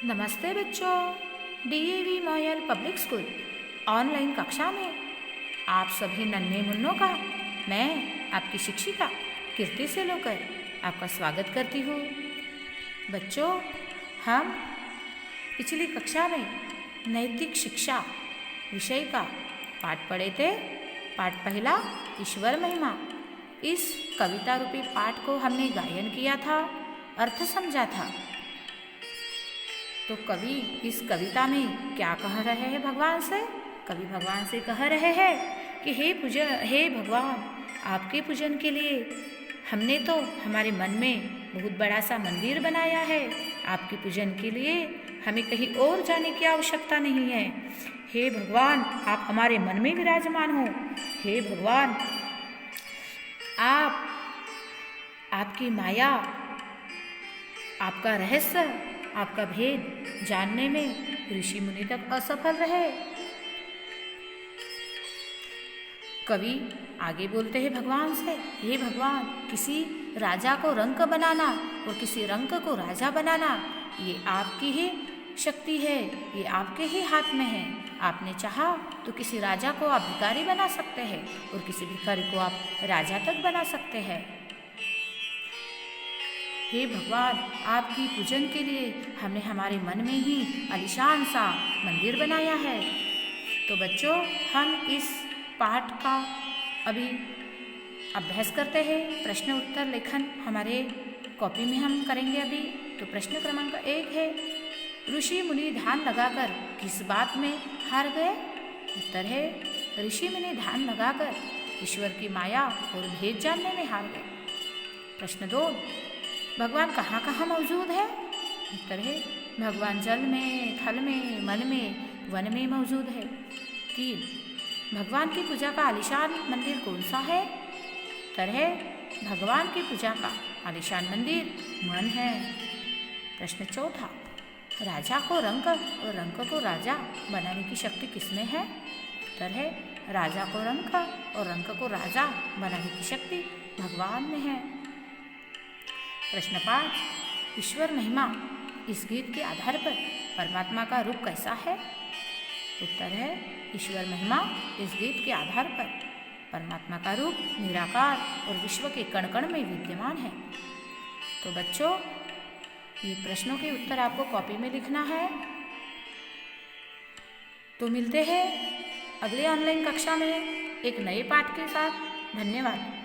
नमस्ते बच्चों। DAV MOIL public school online कक्षा में आप सभी नन्हे मुन्नों का मैं आपकी शिक्षिका कीर्ति से लेकर आपका स्वागत करती हूँ। बच्चों, हम पिछली कक्षा में नैतिक शिक्षा विषय का पाठ पढ़े थे। पाठ पहला, ईश्वर महिमा। इस कविता रूपी पाठ को हमने गायन किया था, अर्थ समझा था। तो कवि इस कविता में क्या कह रहे हैं भगवान से? कवि भगवान से कह रहे हैं कि हे भगवान, आपके पूजन के लिए हमने तो हमारे मन में बहुत बड़ा सा मंदिर बनाया है। आपके पूजन के लिए हमें कहीं और जाने की आवश्यकता नहीं है। हे भगवान, आप हमारे मन में विराजमान हो। हे भगवान, आपकी माया, आपका रहस्य, आपका भेद जानने में ऋषि मुनि तक असफल रहे। कवि आगे बोलते हैं भगवान से, हे भगवान, किसी राजा को रंक बनाना और किसी रंक को राजा बनाना ये आपकी ही शक्ति है, ये आपके ही हाथ में है। आपने चाहा तो किसी राजा को आप भिखारी बना सकते हैं और किसी भिखारी को आप राजा तक बना सकते हैं। हे भगवान, आपकी पूजन के लिए हमने हमारे मन में ही आलीशान सा मंदिर बनाया है। तो बच्चों, हम इस पाठ का अभी अभ्यास करते हैं। प्रश्न उत्तर लेखन हमारे कॉपी में हम करेंगे अभी। तो प्रश्न क्रमांक 1 है, ऋषि मुनि ध्यान लगाकर किस बात में हार गए? उत्तर है, ऋषि मुनि ध्यान लगाकर ईश्वर की माया और भेद जानने में हार गए। प्रश्न 2, भगवान कहाँ कहाँ मौजूद है? उत्तर है, भगवान जल में, थल में, मन में, वन में मौजूद है। 3, भगवान की पूजा का आलीशान मंदिर कौन सा है? उत्तर है, भगवान की पूजा का आलीशान मंदिर मन है। प्रश्न 4, राजा को रंक और रंक को राजा बनाने की शक्ति किसमें है? उत्तर है, राजा को रंक और रंक को राजा बनाने की शक्ति भगवान में है। प्रश्न 5, ईश्वर महिमा इस गीत के आधार पर परमात्मा का रूप कैसा है? उत्तर है, ईश्वर महिमा इस गीत के आधार पर परमात्मा का रूप निराकार और विश्व के कण कण में विद्यमान है। तो बच्चों, ये प्रश्नों के उत्तर आपको कॉपी में लिखना है। तो मिलते हैं अगले ऑनलाइन कक्षा में एक नए पाठ के साथ। धन्यवाद।